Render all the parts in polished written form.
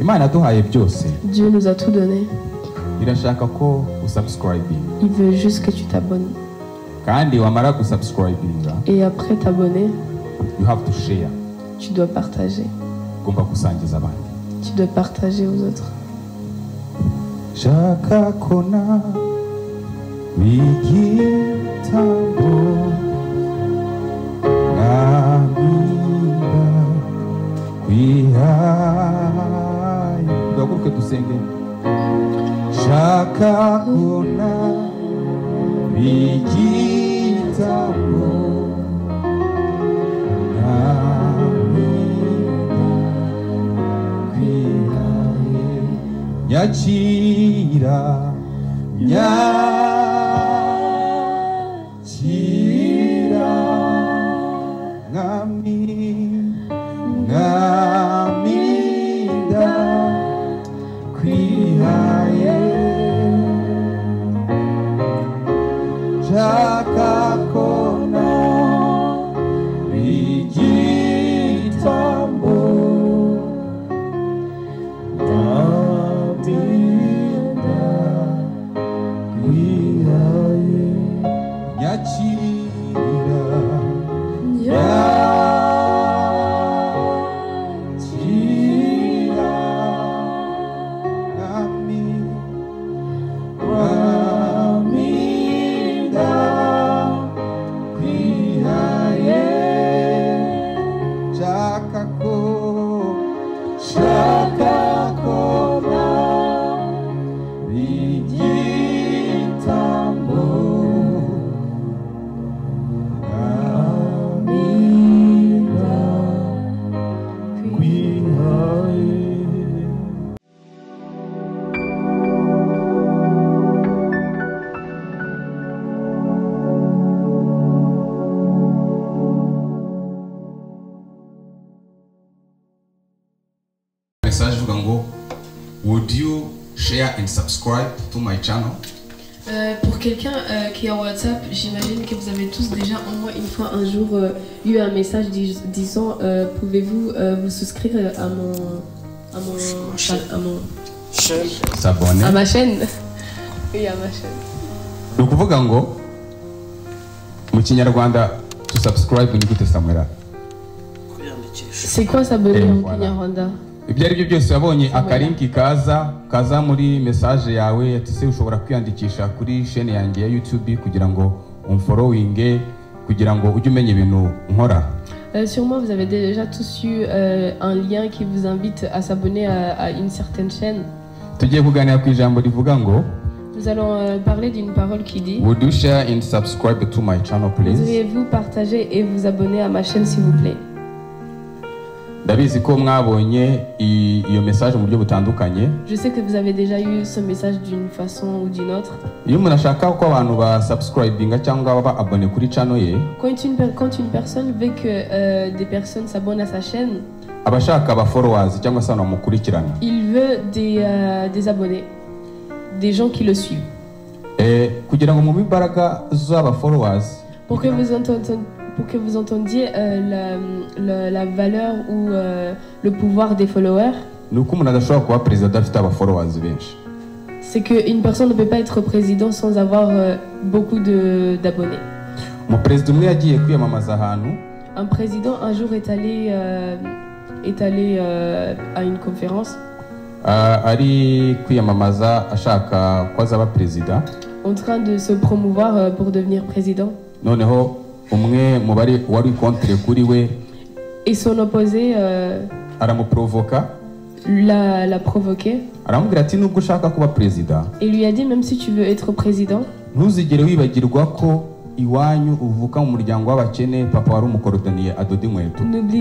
Imana yaduhaye byose. Dieu nous a tout donné. Irashaka ko usubscribing. Il veut juste que tu t'abonnes. Kandi wamara gusubscribinga, Et après t'abonner, you have to share. tu dois partager. Ugomba gusangiza abandi. Tu dois partager aux autres. Shaka kona wigitambo namira kwihaye. Tugaruke dusenge. Shaka kona wigitambo Nyakira, nyakira, ngaminda kwihaye, shaka kona igitambo. Would you share and subscribe to my channel? Pour quelqu'un qui est en WhatsApp, j'imagine que vous avez tous déjà au moins une fois un jour eu un message disant pouvez-vous vous souscrire à ma chaîne. Oui, à ma chaîne. Ni ukuvuga ngo mu Kinyarwanda to subscribe ni gute Samuel? C'est quoi s'abonner en Kinyarwanda? Ibyo ari byo byose wabonye akalinki kaza muri message yawe ati se ushobora kwiyandikisha kuri chaîne yanjye ya YouTube kugira ngo unfollowinge kugira ngo ujye umenya ibintu nkora. Sûrement vous avez déjà tous eu un lien qui vous invite à s'abonner à une certaine chaîne. Tugiye kuganira ku ijambo rivuga ngo Nous allons parler d'une parole qui dit Would you share and subscribe to my channel please? Voudriez-vous partager et vous abonner à ma chaîne s'il vous plaît? Ndabizi ko mwabonye iyo message mu buryo butandukanye. Je sais que vous avez déjà eu ce message d'une façon ou d'une autre. Iyo umuntu ashaka ko abantu ba subscribinga cyangwa ba abonne kuri channel ye, quand une personne veut que des personnes s'abonnent à sa chaîne, abashaka ba followers cyangwa se bamukurikirana, il veut des abonnés, des gens qui le suivent. Kugira ngo mu imbaraga z'aba followers, pour que vous entendiez la valeur ou le pouvoir des followers, c'est qu'une personne ne peut pas être président sans avoir beaucoup d'abonnés. Un président un jour est allé à une conférence en train de se promouvoir pour devenir président. Et son opposé l'a provoqué et lui a dit même si tu veux être président, n'oublie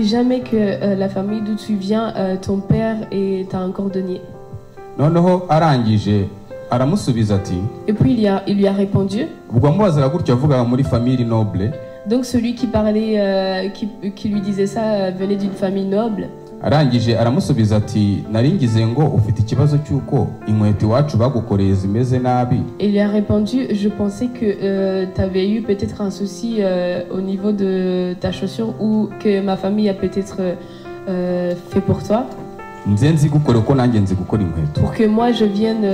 jamais que la famille d'où tu viens, ton père est un cordonnier. Et puis il lui a répondu. Donc celui qui parlait, qui lui disait ça venait d'une famille noble. arangije aramusubiza ati naringize ngo ufite ikibazo cyuko inkweto iwacu bagukoreye zimeze nabi. Il lui a répondu, je pensais que tu avais eu peut-être un souci au niveau de ta chaussure ou que ma famille a peut-être fait pour toi. nze nzi gukora uko nanjye nzi gukora inkweto. Pour que moi je vienne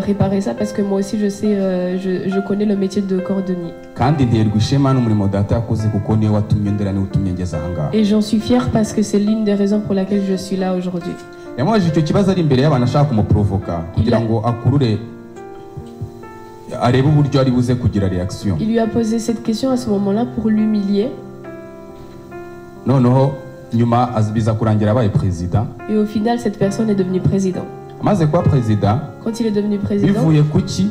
réparer ça parce que moi aussi je sais, je connais le métier de cordonnier. kandi nterwa ishema n'umurimo data yakoze kuko niwe watumye ndera niwe utumye ngeze aha ngaha. Et j'en suis fière parce que c'est l'une des raisons pour laquelle je suis là aujourd'hui. yamubajije icyo kibazo ari imbere y'abantu ashaka kumuprovoka kugira ngo akurure arebe uburyo ari buze kugira reaction. Il lui a posé cette question à ce moment-là pour l'humilier. noneho nyuma biza kurangira abaye perezida. Et au final cette personne est devenue président. amaze kuba perezida, Quand il est devenu président, bivuye kuki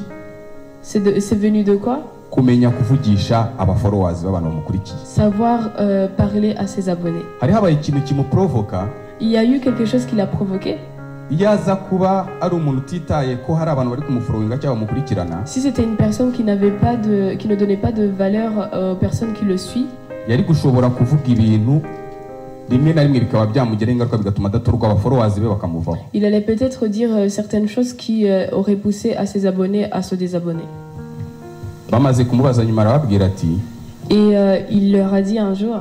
c'est venu de quoi? kumenya kuvugisha abafollowers b'abantu bamukurikiye. Savoir parler à ses abonnés. hari habaye ikintu kimuprovoka. Il y a eu quelque chose qui l'a provoqué. iyo aza kuba ari umuntu utitaye ko hari abantu bari kumufollowinga cyangwa bamukurikirana, Si c'était une personne qui ne donnait pas de valeur aux personnes qui le suivent, yari gushobora kuvuga ibintu rimwe na rimwe bikaba byamugiraho ingaruka bigatuma adatorwa abafollowers be bakamuvaho. il allait peut-être dire certaines choses qui auraient poussé à ses abonnés à se désabonner. bamaze kumubaza nyuma arababwira ati Et il leur a dit un jour,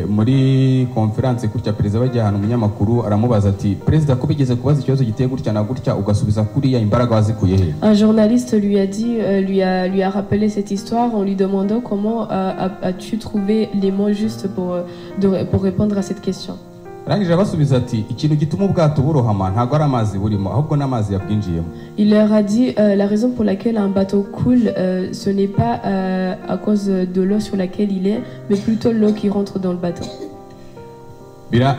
muri conference gutya perezida bagiye ahantu umunyamakuru aramubaza ati perezida ko bigeze kubaza ikibazo giteye gutya na gutya ugasubiza kuriya imbaraga wazikuye he? un journaliste lui a dit, lui a rappelé cette histoire en lui demandant comment as-tu trouvé les mots justes pour répondre à cette question. arangije abasubiza ati ikintu gituma ubwato burohama ntabwo ari amazi burimo ahubwo n'amazi yabwinjiyemo. Il leur a dit la raison pour laquelle un bateau coule, ce n'est pas à cause de l'eau sur laquelle il est, mais plutôt l'eau qui rentre dans le bateau.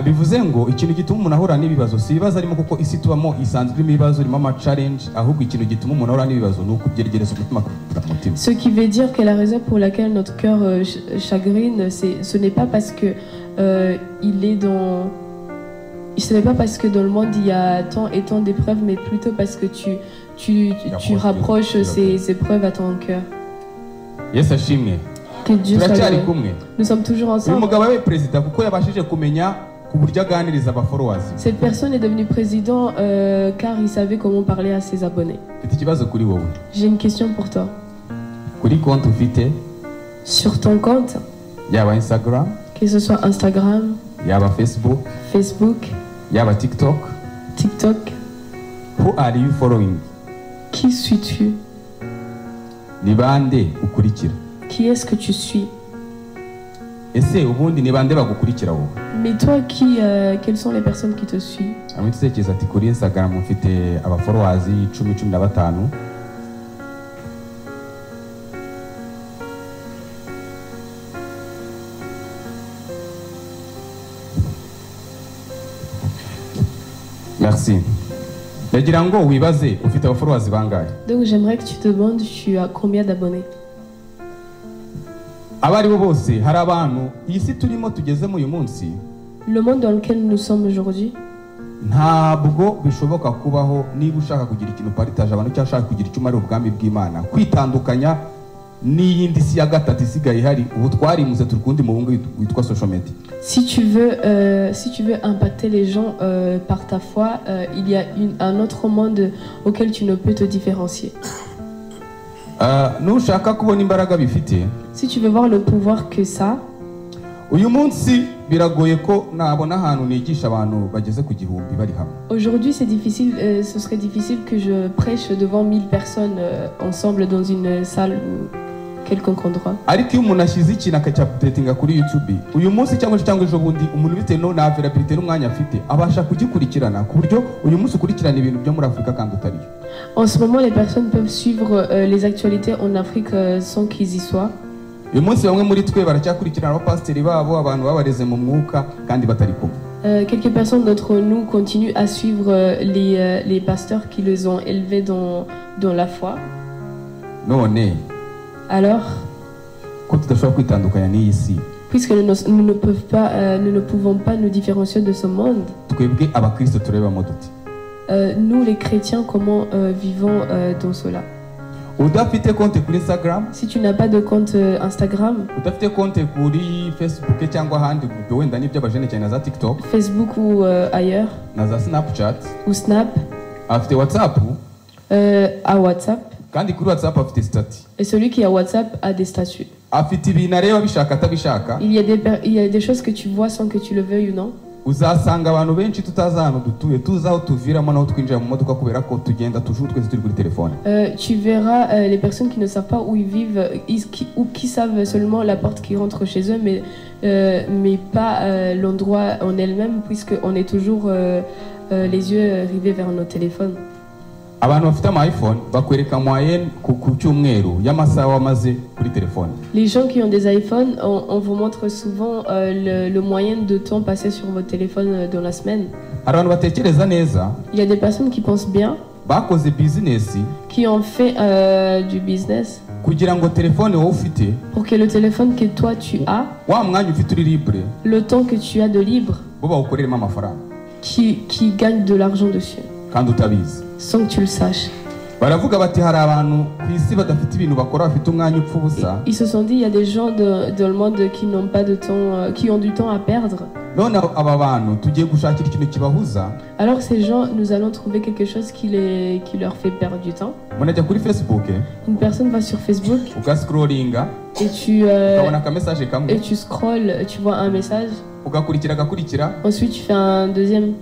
bivuze ngo ikintu gituma umuntu ahura n'ibibazo si ibibazo arimo kuko isi tubamo isanzwe irimo ibibazo irimo ama challenge, ahubwo ikintu gituma umuntu ahura n'ibibazo ni ukubyegereza umutima ku mutima. Ce qui veut dire que la raison pour laquelle notre cœur chagrine, ce n'est pas parce que ce n'est pas parce que dans le monde il y a tant et tant d'épreuves, mais plutôt parce que tu rapproches ces épreuves à ton cœur. Yesu ashimwe. Que Dieu soit turacyari loué. kumwe. Nous sommes toujours uyu ensemble. mugabo yabaye perezida kuko yabashije kumenya ku buryo aganiriza abafollowers. Cette personne est devenue président car il savait comment parler à ses abonnés. mfite ikibazo kuri wowe. J'ai une question pour toi. kuri konti ufite Sur ton compte, yaba Instagram, que ce soit Instagram, yaba Facebook, Facebook, yaba TikTok, TikTok, who are you following? qui suis-tu? ni bande ukurikira? Qui est-ce que tu suis? ese ubundi ni bande bagukurikira wowe? Mais toi, quelles sont les personnes qui te suivent? amwe tutekereza ati kuri Instagram mfite abafollowers 10-15. Merci. ndagira ngo wibaze ufite abafollowers bangahe? Donc j'aimerais que tu te demandes, tu as combien d'abonnés? abari bo bose hari abantu iyi si turimo tugezemo uyu munsi Le monde dans lequel nous sommes aujourd'hui, ntabwo bishoboka kubaho niba ushaka kugira ikintu paritaje abantu cyangwa ushaka kugira icyo umarira ubwami bw'Imana kwitandukanya n'iyindi si ya gatatu isigaye ihari ubu twarimuze turi kundi mu bungu witwa social media. si tu veux impacter les gens par ta foi, il y a un autre monde auquel tu ne peux te différencier. nushaka kubona imbaraga bifite Si tu veux voir le pouvoir que ça, uyu munsi biragoye ko nabona ahantu nigisha abantu bageze ku gihumbi bari hamwe. aujourd'hui c'est difficile, ce serait difficile que je prêche devant 1000 personnes ensemble dans une salle ou quelconque endroit. ariko iyo umuntu ashyize ikintu akacyapudetinga kuri YouTube uyu munsi cyangwa ejo bundi umuntu bitewe na availability n'umwanya afite abasha kugikurikirana ku buryo uyu munsi ukurikirana ibintu byo muri Afurika kandi utariyo. En ce moment, les personnes peuvent suivre les actualités en Afrique sans qu'ils y soient. uyu munsi bamwe muri twe baracyakurikirana abapasiteri babo abantu babareze mu mwuka kandi batari kumwe. Quelques personnes d'entre nous continuent à suivre les pasteurs qui les ont élevés dans la foi. none Alors, ko tudashobora kwitandukanya n'iyi si puisque nous ne pouvons pas nous différencier de ce monde, twebwe abakristo turebamo dute? nous les chrétiens, comment vivons dans cela? udafite konti kuri Instagram, Si tu n'as pas de compte Instagram, udafite konti kuri Facebook cyangwa ahandi ibyo wenda n'ibyo abajene cyane na za TikTok Facebook ou ailleurs, na za Snapchat, ou Snap, afite WhatsApp à WhatsApp, kandi kuri WhatsApp afite stati, et celui qui a WhatsApp a des statuts. afite ibintu areba bishaka atabishaka, Il y a des choses que tu vois sans que tu le veuilles ou non. uzasanga abantu benshi tutazi ahantu dutuye tuzi aho tuviramo naho twinjira mu modoka kubera ko tugenda toujours twese turi kuri telefone. Tu verras les personnes qui ne savent pas où ils vivent ou qui savent seulement la porte qui rentre chez eux, mais pas l'endroit en elle-même, puisqu'on est toujours les yeux rivés vers nos téléphones. Abantu bafite ama iPhone bakwereka moyenne ku cyumweru y'amasaha wamaze kuri telefone. Les gens qui ont des iPhones, on vous montre souvent le moyen de temps passé sur votre téléphone dans la semaine. Abantu batekereza neza. Il y a des personnes qui pensent bien, bakoze business, qui ont fait du business, kugira ngo telefone wowe ufite, pour que le téléphone que toi tu as, wa mwanya ufite uri libre, le temps que tu as de libre, bo bawukoreramo amafaranga, qui gagne de l'argent dessus, kandi utabizi, sans que tu le saches. Baravuga bati hari abantu ku isi badafite ibintu bakora bafite umwanya upfa ubusa. Ils se sont dit il y a des gens dans le monde qui n'ont pas de temps, qui ont du temps à perdre. None aba bantu tugiye gushakira ikintu kibahuza. Alors ces gens, nous allons trouver quelque chose qui leur fait perdre du temps. Munajya kuri Facebook, une personne va sur Facebook, ugascrollinga, et tu ukabona ka message kamwe, et tu scrolles, tu vois un message, ugakurikira ensuite tu fais un deuxième,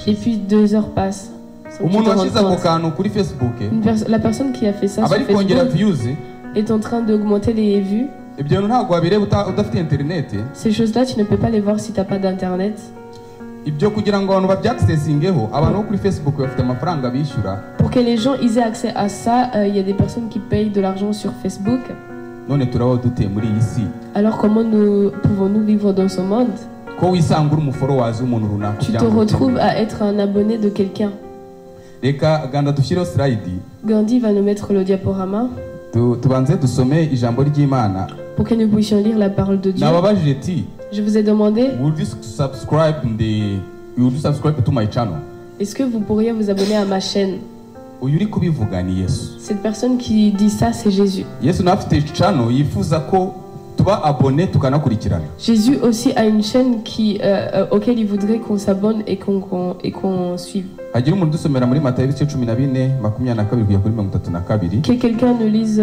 et puis 2 heures passent. La personne qui a fait ça sur Facebook est en train d'augmenter les vues. Ces choses-là, tu ne peux pas les voir si tu n'as pas d'internet. Pour que les gens aient accès à ça, il y a des personnes qui payent de l'argent sur Facebook. Alors comment pouvons-nous vivre dans ce monde? Tu te retrouves à être un abonné de quelqu'un. Gandhi va nous mettre le diaporama pour que nous puissions lire la parole de Dieu. Je vous ai demandé, est-ce que vous pourriez vous abonner à ma chaîne? Cette personne qui dit ça, c'est Jésus. Jésus aussi a une chaîne auquel il voudrait qu'on s'abonne et qu'on suive. Que quelqu'un nous lise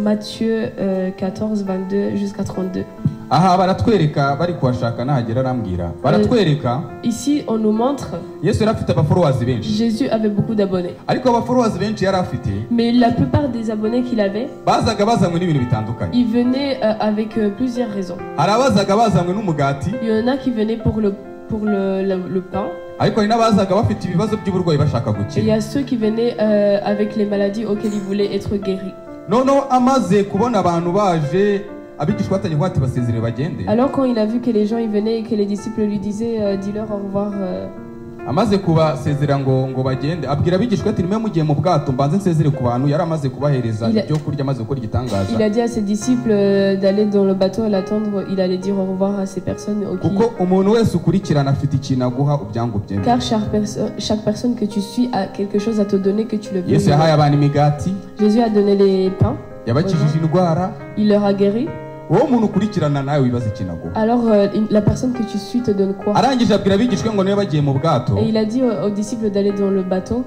Matthieu 14, 22 jusqu'à 32. Ici on nous montre Jésus avait beaucoup d'abonnés, mais la plupart des abonnés qu'il avait, ils venaient avec plusieurs raisons. Il y en a qui venaient pour le pain, et il y a ceux qui venaient avec les maladies auxquelles ils voulaient être guéris. Alors quand il a vu que les gens y venaient et que les disciples lui disaient dis-leur au revoir, il a dit à ses disciples d'aller dans le bateau à l'attendre. Il allait dire au revoir à ces personnes. Car chaque personne que tu suis a quelque chose à te donner, que tu le veux. Jésus a donné les pains, il leur a guéri. Alors la personne que tu suis te donne quoi? Et il a dit aux disciples d'aller dans le bateau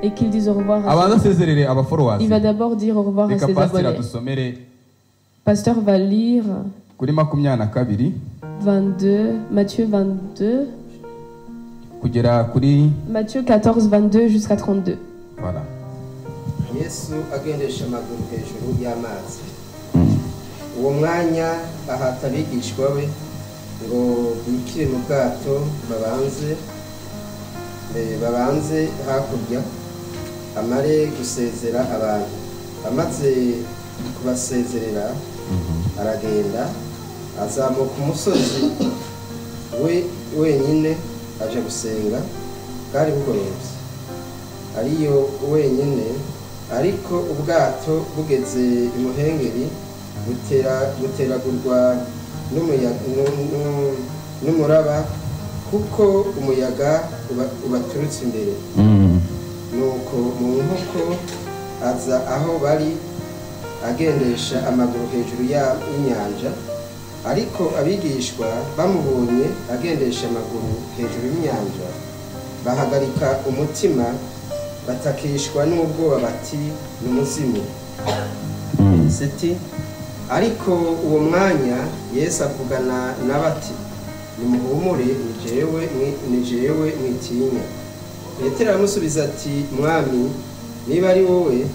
et qu'ils disent au revoir à il va d'abord dire au revoir à ses abonnés. Pasteur va lire 22, Matthieu 22, Matthieu 14, 22 jusqu'à 32. Voilà. uwo mwanya ahata abigishwa be ngo bikire mu bwato babanze hakurya amare gusezera abantu. Amaze kubasezerera aragenda azamuka umusozi wenyine aje gusenga. Bwari bugorobye ariyo wenyine, ariko ubwato bugeze imuhengeri buteragurwa n'umuraba kuko umuyaga ubaturutse imbere. Nuko mu nkoko aza aho bari agendesha amaguru hejuru y'inyanja, ariko abigishwa bamubonye agendesha amaguru hejuru y'inyanja bahagarika umutima, batakishwa n'ubwoba bati ni umuzimu. ariko uwo mwanya Yesu avugana n'abati nimuhumure ni jewe mwitinya. Petero aramusubiza ati mwami niba ari wowe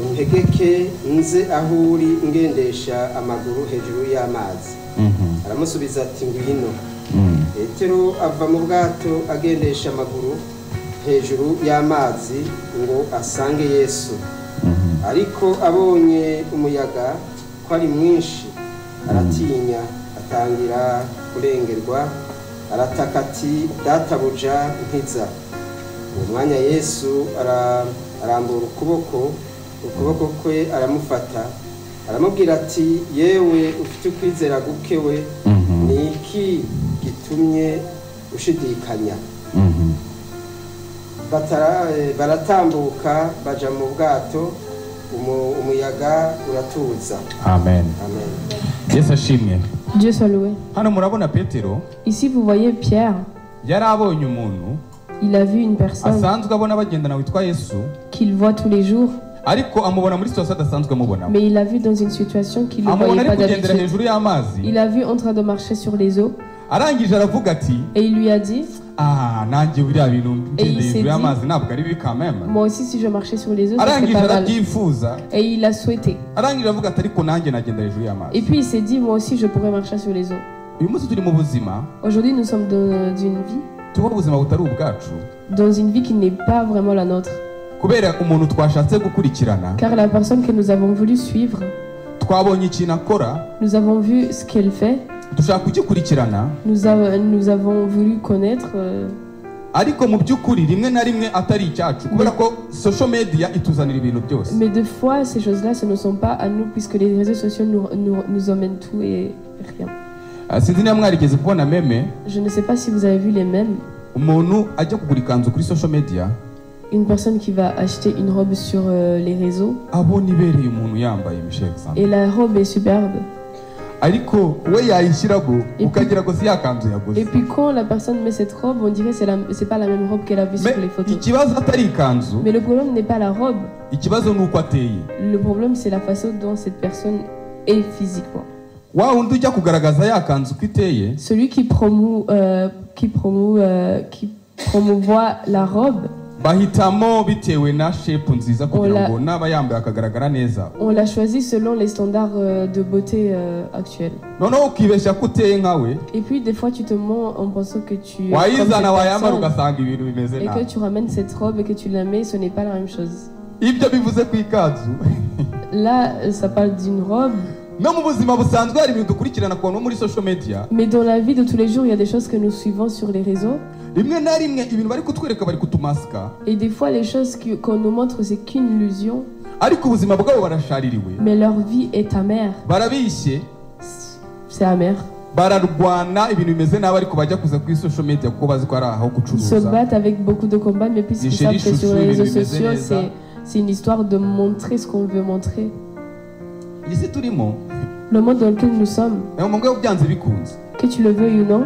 untegeke nze aho uri ngendesha amaguru hejuru y'amazi. Aramusubiza ati ngwino. Petero ava mu bwato agendesha amaguru hejuru y'amazi ngo asange Yesu. Ariko abonye umuyaga ko ari mwinshi aratinya atangira kurengerwa arataka ati databuja nkiza. Uwo mwanya Yesu arambura ukuboko kwe aramufata aramubwira ati yewe ufite ukwizera gukewe ni iki gitumye ushidikanya. Baratambuka baja mu bwato umuyaga uratuza. Amen. Yesu ashimwe. Dieu soit loué. Hano murabona Petero. Ici vous voyez Pierre. Yarabonye umuntu. Il a vu une personne. Asanzwe abona bagendana witwa Yesu. Qu'il voit tous les jours. Ariko amubona muri situation adasanzwe amubona. Mais il a vu dans une situation qu'il ne voyait pas d'habitude. Il a vu en train de marcher sur les eaux. Arangije aravuga ati. Et il lui a dit. Nanjye buriya bintu ngende hejuru y'amazi ntabwo ari bibi quand même. Moi aussi si je marchais sur les eaux ça serait pas mal. Et il a souhaité. Arangije aravuga ati ariko nanjye nagenda hejuru y'amazi. Et puis il s'est dit moi aussi je pourrais marcher sur les eaux. Uyu munsi turi mu buzima. Aujourd'hui nous sommes dans une vie. Tuba ubuzima butari ubwacu. Dans une vie qui n'est pas vraiment la nôtre. Kubera umuntu twashatse gukurikirana. Car la personne que nous avons voulu suivre. Twabonye ikintu akora. Nous avons vu ce qu'elle fait. Nous avons voulu connaître. Ariko mu byukuri rimwe na rimwe atari icyacu kubera ko social media ituzanira ibintu byose. Mais des fois ces choses-là ce ne sont pas à nous puisque les réseaux sociaux nous emmènent tout et rien. Sinzi niba mwarigeze kubona meme. Je ne sais pas si vous avez vu les mèmes. Umuntu ajya kugura ikanzu kuri social media. Une personne qui va acheter une robe sur les réseaux. Abona ibereye umuntu yambaye Michel Alexandre. Et la robe est superbe. Ariko we yayishyiraho ukagira ngo si yakanzu yaguze. Et puis quand la personne met cette robe, on dirait c'est pas la même robe qu'elle a vue sur les photos. Ikibazo atari ikanzu. Mais le problème n'est pas la robe. Ikibazo nuko ateye. Le problème c'est la façon dont cette personne est physiquement. Wa undi ujya kugaragaza yakanzu kwiteye. Celui qui promouvoit la robe. Bahitamo bitewe na shape nziza kugira ngo naba yambaye akagaragara neza. On l'a choisi selon les standards de beauté actuels. Noneho ukibeshya ko uteye nkawe. Et puis des fois tu te mens en pensant que tu wayizana wayambara ugasanga ibintu bimeze nabi. Et que tu ramènes cette robe et que tu la mets, ce n'est pas la même chose. Ibyo bivuze ku ikanzu. Là ça parle d'une robe. No mu buzima busanzwe hari ibintu dukurikirana ku bantu muri social media. Mais dans la vie de tous les jours, il y a des choses que nous suivons sur les réseaux. Rimwe na rimwe ibintu bari kutwereka bari kutumaska. Et des fois les choses qu'on nous montre c'est qu'une illusion. Ariko ubuzima bwabo barashaririwe. Mais leur vie est amère. Barabishye. C'est amer. Bararwana ibintu bimeze nabi ariko bajya kuza kuri social media kuko bazi ko ari aho gucuruza. Ils se battent avec beaucoup de combats mais puisqu'ils savent que sur les réseaux sociaux c'est une histoire de montrer ce qu'on veut montrer. Ici turimo. Le monde dans lequel nous sommes. Que tu le veuilles ou non.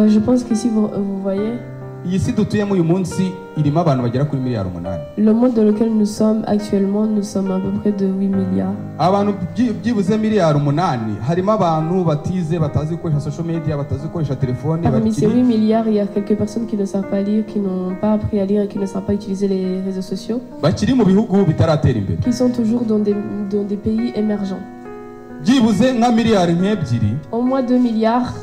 Je pense qu'ici vous voyez. Le monde dans lequel nous sommes actuellement, nous sommes à peu près de 8 milliards. Parmi ces 8 milliards, il y a quelques personnes qui ne savent pas lire, qui n'ont pas appris à lire et qui ne savent pas utiliser les réseaux sociaux. Qui sont toujours dans des pays émergents. Au moins 2 milliards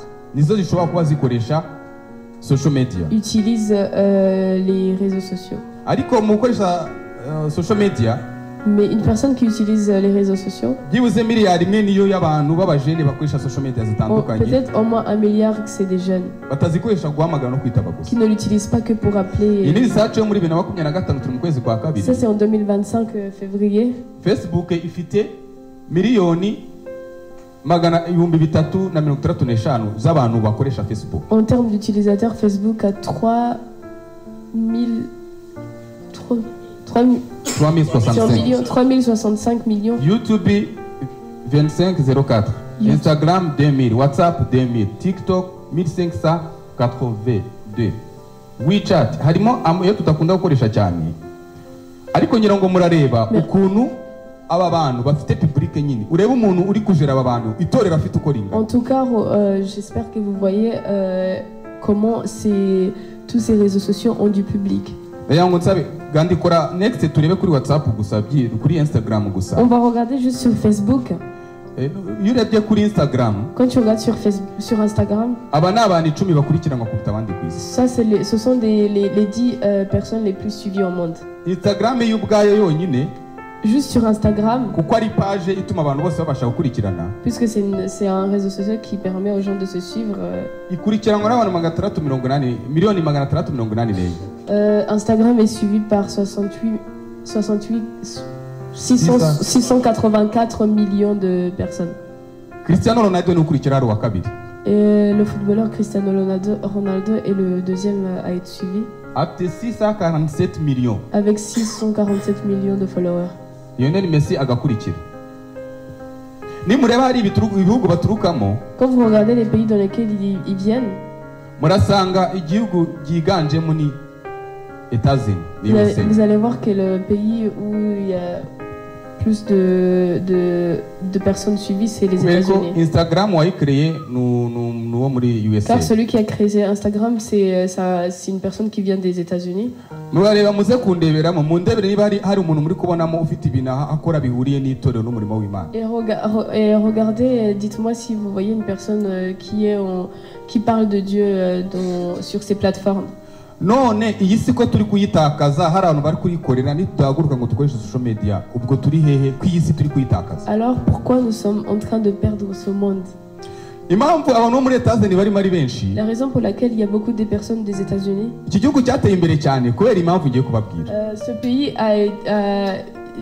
utilisent les réseaux sociaux. Mais une personne qui utilise les réseaux sociaux, peut-être au moins 1 milliard que c'est des jeunes qui ne l'utilisent pas que pour appeler. Ça c'est en 2025 février. Facebook ifite miliyoni magana ibihumbi 365 z'abantu bakoresha Facebook. En termes d'utilisateurs, Facebook a 3065 millions. YouTube 2504. Instagram 2000. WhatsApp 2000. TikTok 1582. WeChat harimo iyo tutakunda gukoresha cyane. ariko ngira ngo murareba ukuntu aba bantu bafite public nyine ureba umuntu uri kujera aba bantu itorera afite uko ringa. En tout cas, j'espère que vous voyez comment tous ces réseaux sociaux ont du public. On va regarder juste sur Facebook. Quand tu regardes sur Instagram, ça, ce sont les 10 personnes les plus suivies au monde. Juste sur Instagram, puisque c'est un réseau social qui permet aux gens de se suivre. Instagram est suivi par 684 millions de personnes. Et le footballeur Cristiano Ronaldo est le deuxième à être suivi. Avec 647 millions. Avec 647 millions de followers. Lionel Messi agakurikira. Quand vous regardez les pays dans lesquels ils viennent, vous allez voir que le pays où il y a plus de personnes suivies, c'est les États-Unis. Car celui qui a créé Instagram, c'est une personne qui vient des États-Unis. Et regardez, dites-moi si vous voyez une personne qui parle de Dieu sur ces plateformes. Alors pourquoi nous sommes en train de perdre ce monde? La raison pour laquelle il y a beaucoup de personnes des États-Unis,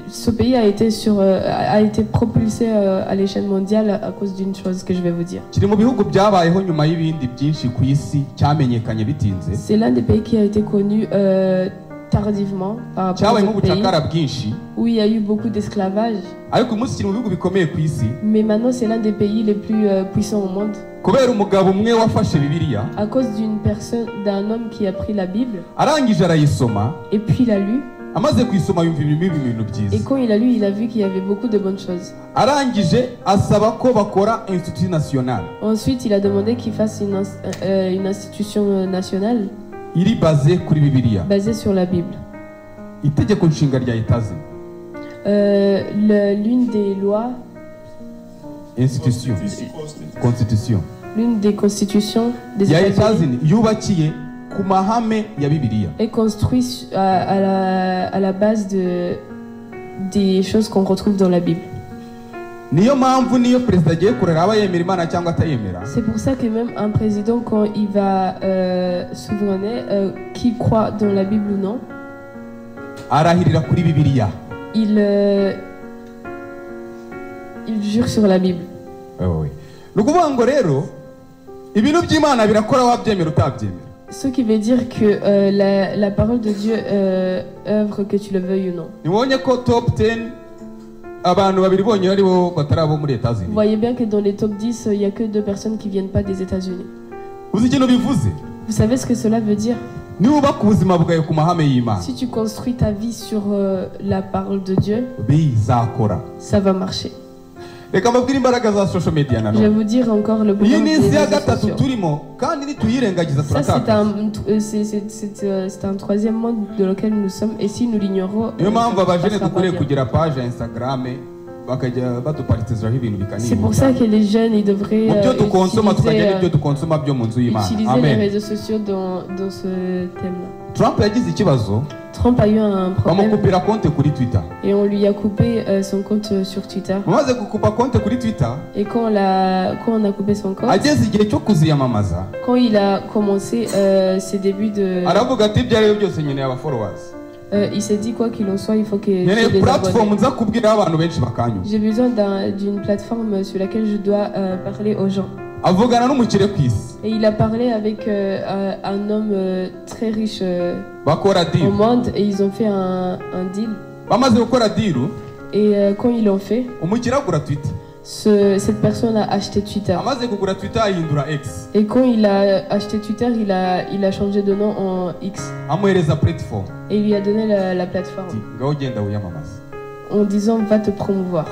ce pays a été propulsé à l'échelle mondiale à cause d'une chose que je vais vous dire. C'est l'un des pays qui a été connu tardivement par rapport aux pays où il y a eu beaucoup d'esclavage. Mais maintenant c'est l'un des pays les plus puissants au monde. À cause d'un homme qui a pris la Bible et puis il a lu. Et quand il a lu, il a vu qu'il y avait beaucoup de bonnes choses. Ensuite, il a demandé qu'il fasse une institution nationale basée sur la Bible. L'une des lois, l'une des constitutions des États-Unis est construit à la base des choses qu'on retrouve dans la Bible. C'est pour ça que même un président, quand il va souverainer, qu'il croit dans la Bible ou non, il jure sur la Bible. Ce qui veut dire que la parole de Dieu œuvre que tu le veuilles ou non. Vous voyez bien que dans les top 10, il n'y a que 2 personnes qui ne viennent pas des États-Unis. Vous savez ce que cela veut dire? Si tu construis ta vie sur la parole de Dieu, ça va marcher. Je vais vous dire encore le pouvoir des réseaux sociaux. Ça, c'est un troisième monde dans lequel nous sommes, et si nous l'ignorons, c'est pour ça que les jeunes ils devraient utiliser les réseaux sociaux dans ce thème-là. Trump a eu un problème et on lui a coupé son compte sur Twitter. Et quand on a coupé son compte, quand il a commencé ses débuts de... il s'est dit quoi qu'il en soit, il faut que j'ai des abonnés. J'ai besoin d'une plateforme sur laquelle je dois parler aux gens. Et il a parlé avec un homme très riche au monde, et ils ont fait un deal. Et quand ils l'ont fait, Cette personne a acheté Twitter. Et quand il a acheté Twitter, il a changé de nom en X. Et il lui a donné la plateforme. En disant va te promouvoir.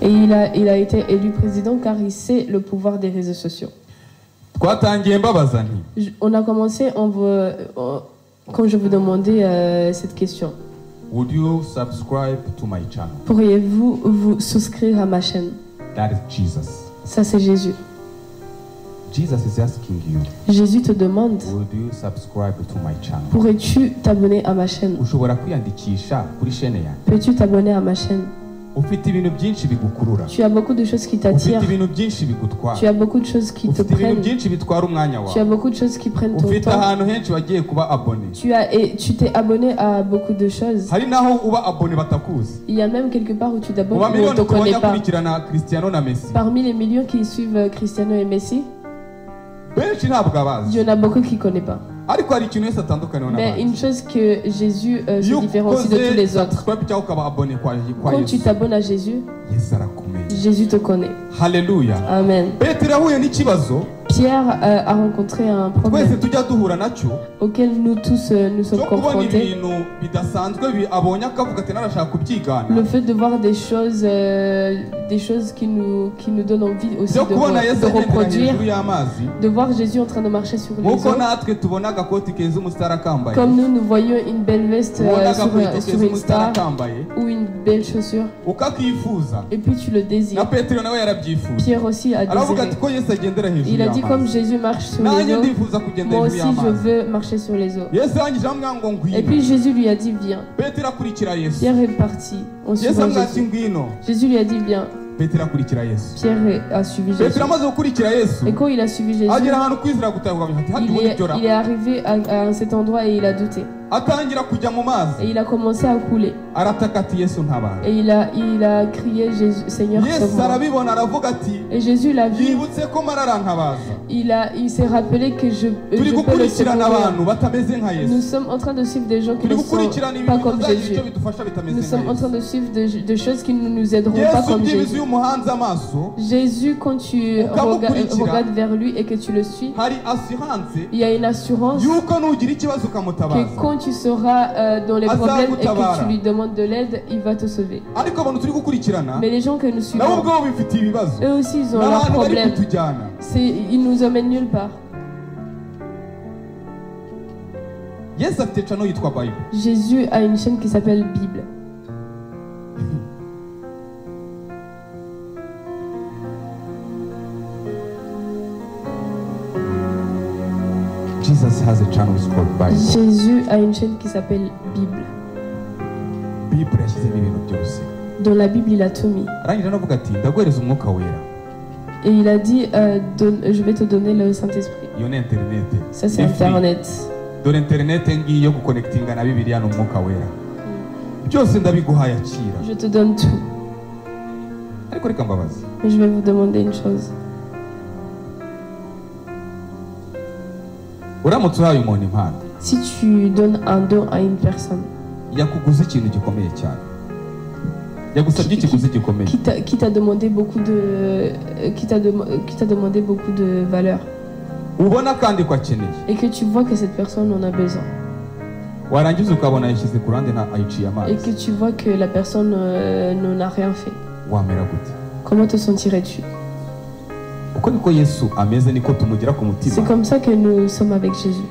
Et il a été élu président car il sait le pouvoir des réseaux sociaux. On a commencé quand je vous demandais cette question. Would you subscribe to my channel? Pourriez-vous vous souscrire à ma chaîne? That is Jesus. Ça c'est Jésus. Jesus is asking you. Jésus te demande. Would you subscribe to my channel? Pourrais-tu t'abonner à ma chaîne? Peux-tu t'abonner à ma chaîne? Tu as beaucoup de choses qui t'attirent. Tu as beaucoup de choses qui te prennent. Tu as beaucoup de choses qui prennent ton temps. Tu t'es abonné à beaucoup de choses. Il y a même quelque part où tu t'abonnes où on ne te connaît pas. Parmi les millions qui suivent Cristiano et Messi, il y en a beaucoup qui ne connaissent pas. Mais une chose que Jésus se différencie de tous les autres. Quand tu t'abonnes à Jésus, Jésus te connaît. Alléluia. Amen. Pierre a rencontré un problème auquel nous tous nous sommes confrontés. Le fait de voir des choses qui nous donnent envie aussi de reproduire, de voir Jésus en train de marcher sur les eaux. Comme nous voyons une belle veste sur une star ou une belle chaussure. Et puis tu le désires. Pierre aussi a désiré. Il a dit comme Jésus marche sur les eaux, moi aussi je veux marcher sur les eaux. Et puis Jésus lui a dit viens. Pierre est parti en suivant Jésus. Jésus lui a dit viens. Pierre a suivi Jésus. Et quand il a suivi Jésus, il est arrivé à cet endroit et il a douté. Et il a commencé à couler. Et il a crié Jésus, Seigneur, sauve-moi. Et Jésus l'a vu. Il s'est rappelé que je peux le secourir. Nous sommes en train de suivre des gens qui ne sont pas comme Jésus. Nous sommes en train de suivre des choses qui ne nous aideront pas comme Jésus. Jésus, quand tu regardes vers lui et que tu le suis, il y a une assurance que quand tu seras dans les problèmes et que tu lui demandes de l'aide, il va te sauver. Mais les gens que nous suivons, eux aussi ils ont leurs problèmes. Ils nous emmènent nulle part. Jésus a une chaîne qui s'appelle Bible. Jésus a une chaîne qui s'appelle Bible. Dans la Bible, il a tout mis. Et il a dit, je vais te donner le Saint-Esprit. Ça c'est Internet. Je te donne tout. Mais je vais vous demander une chose. Si tu donnes un don à une personne qui t'a demandé beaucoup de valeur et que tu vois que cette personne en a besoin et que tu vois que la personne n'en a rien fait, comment te sentirais-tu? C'est comme ça que nous sommes avec Jésus.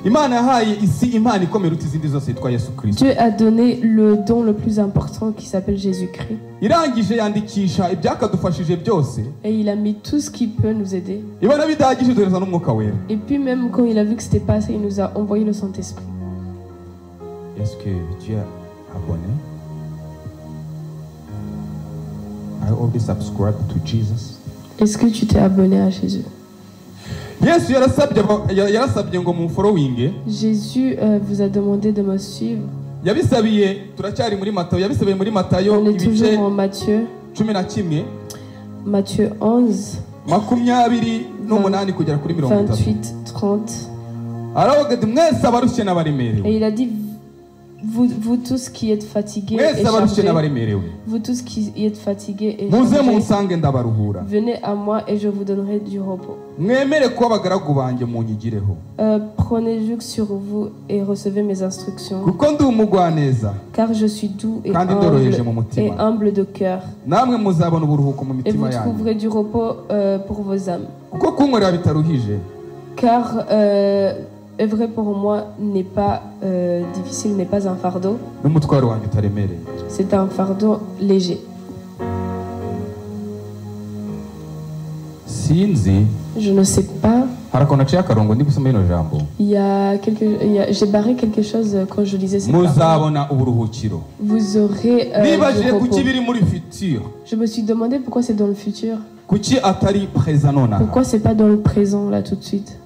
Dieu a donné le don le plus important qui s'appelle Jésus-Christ. Et il a mis tout ce qui peut nous aider. Et puis même quand il a vu que c'était pas assez, il nous a envoyé le Saint-Esprit. Est-ce que tu es abonné? I already subscribed to Jesus. Est-ce que tu t'es abonné à Jésus? Jésus vous a demandé de me suivre. On est toujours en Matthieu. Matthieu 11, 28, 30. Et il a dit, Vous tous qui êtes fatigués et chargés, vous tous qui êtes fatigués et chargés, venez à moi et je vous donnerai du repos. Prenez joug sur vous et recevez mes instructions, car je suis doux et humble de cœur, et vous trouverez du repos pour vos âmes. Car œuvrer pour moi n'est pas difficile, n'est pas un fardeau. C'est un fardeau léger. Je ne sais pas. J'ai barré quelque chose quand je lisais cette parole. Vous aurez du repos. Je me suis demandé pourquoi c'est dans le futur. Pourquoi c'est pas dans le présent là tout de suite?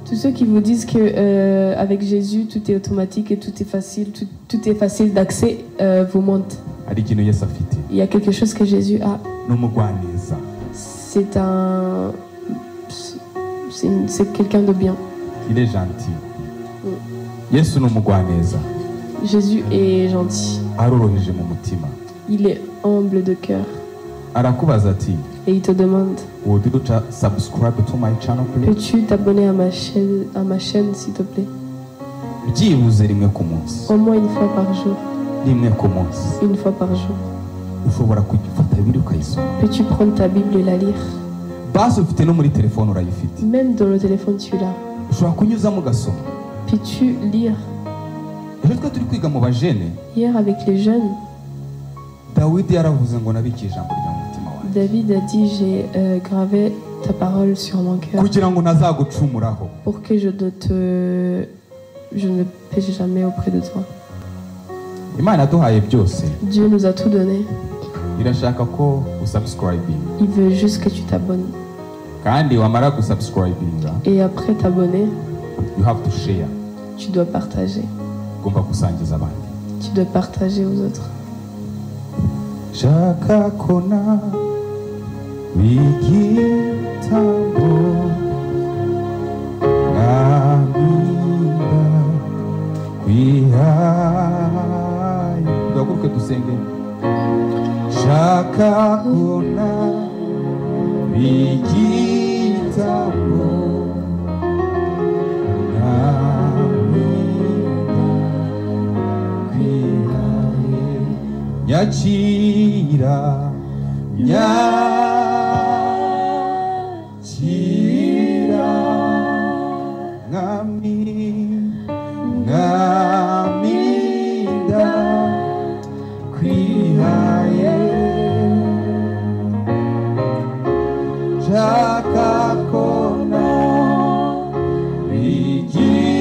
Tous ceux qui vous disent que avec Jésus tout est automatique et tout est facile d'accès vous mentent. Il y a quelque chose que Jésus a. C'est quelqu'un de bien. Il est gentil. Jésus est gentil. Il est humble de cœur. Et il te demande, peux-tu t'abonner à ma chaîne s'il te plaît? Au moins une fois par jour. Une fois par jour. Peux-tu prendre ta Bible et la lire? Même dans le téléphone tu l'as. Peux-tu lire? Hier avec les jeunes, David a dit, j'ai gravé ta parole sur mon cœur pour que je ne pêche jamais auprès de toi. Dieu nous a tout donné. Il veut juste que tu t'abonnes. Et après t'abonner, tu dois partager. Tu dois partager aux autres. Shaka kona wigitambo namida kwihai. Tugakuruke dusenge. Shaka kona wigitambo Nyachira, nyachira, ngamida, kwihaye, chakakona, vigitambo.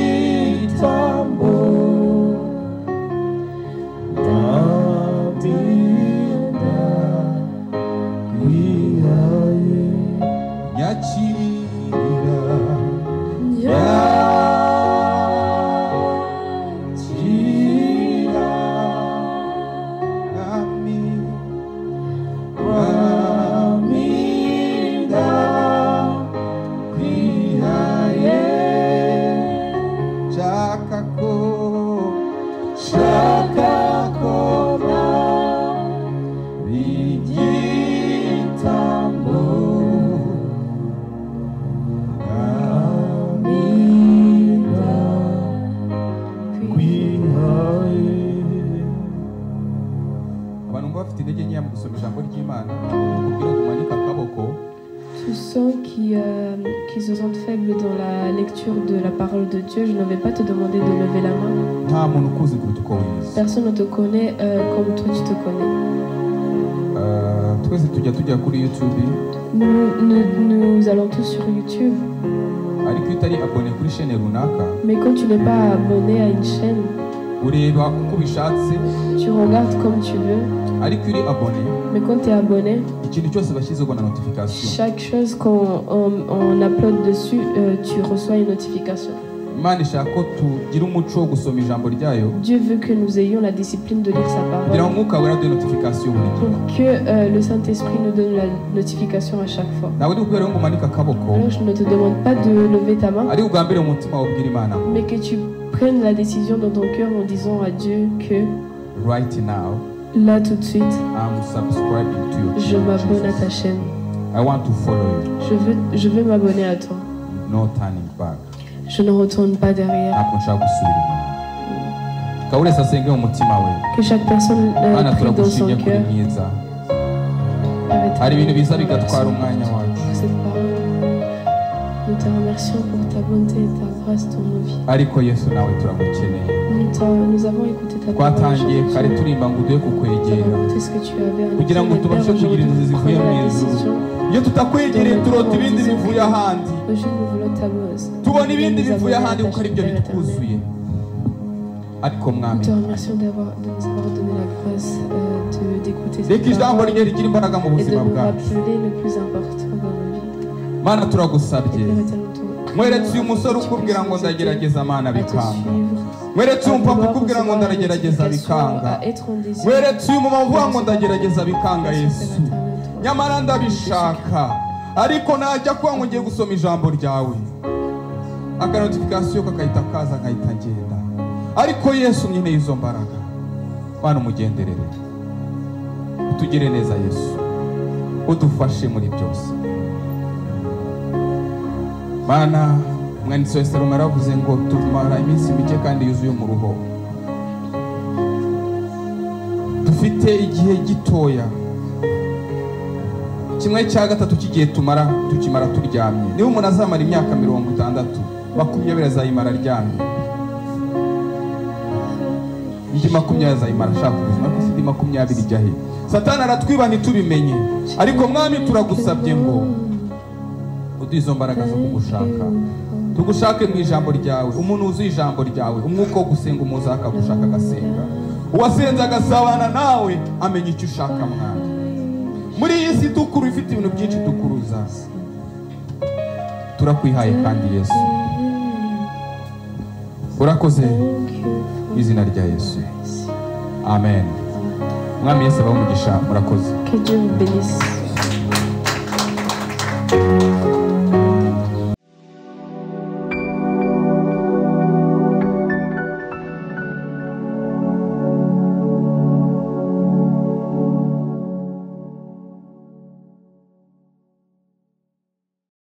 Tous ceux qui se sentent faibles dans la lecture de la parole de Dieu, je ne vais pas te demander de lever la main. Personne ne te connaît comme toi tu te connais. Nous allons tous sur YouTube. Mais quand tu n'es pas abonné à une chaîne, tu regardes comme tu veux. Mais quand tu es abonné, chaque chose qu'on upload dessus, tu reçois une notification. Dieu veut que nous ayons la discipline de lire sa parole. Pour que le Saint-Esprit nous donne la notification à chaque fois. Alors, je ne te demande pas de lever ta main, mais que tu prennes la décision dans ton cœur en disant à Dieu que là tout de suite, je m'abonne à ta chaîne. Je veux m'abonner à toi. No turning back. Je ne retourne pas derrière. Que chaque personne prie dans son cœur. Nous te remercions pour ta bonté et ta grâce dans nos vies. Nous avons écouté ta parole. Nous avons écouté ce que tu avais à nous dire. Nous te remercions de nous avoir donné la grâce d'écouter cette parole et de nous rappeler le plus important dans nos vies. Mweretse uyu musore ukubwira ngo ndagerageza mana bikanga. Mweretse uyu mpapa ukubwira ngo ndagerageza bikanga. Mweretse uyu mama uvuga ngo ndagerageza bikanga Yesu. Nyamara ndabishaka. Ariko najya kuba ngo ngiye gusoma ijambo ryawe. Aka notification kakahita kaza nkahita ngenda. Ariko Yesu nyine izo mbaraga. Bana umugenderere. Utugire neza Yesu. Udufashe muri byose. Mana mwanditsi wa Esiteri maravuze ngo tumara iminsi mike kandi yuzuye mu ruho. Dufite igihe gitoya. Kimwe cya gatatu kigiye tukimara turyamye. Niba umuntu azamara imyaka 60, 20 azayimara aryamye. Indi 20 azayimara ashaka ubuzima bw'indi 20 ijyahe. Satani aratwiba ntitubimenye. Ariko mwami turagusabye ngo izo mbaraga zo kugushaka tugushake mu ijambo ryawe. Umuntu uzi ijambo ryawe umwuka wo gusenga umuzaka gushaka gasenga. Uwasenza agasabana nawe amenya icyo ushaka mwana. Muri iyi si dukuru ifite ibintu byinshi dukuruza. Turakwihaye kandi Yesu. Urakoze izina rya Yesu. Amen. Mwami Yesu abamugisha murakoze. Que Dieu vous bénisse.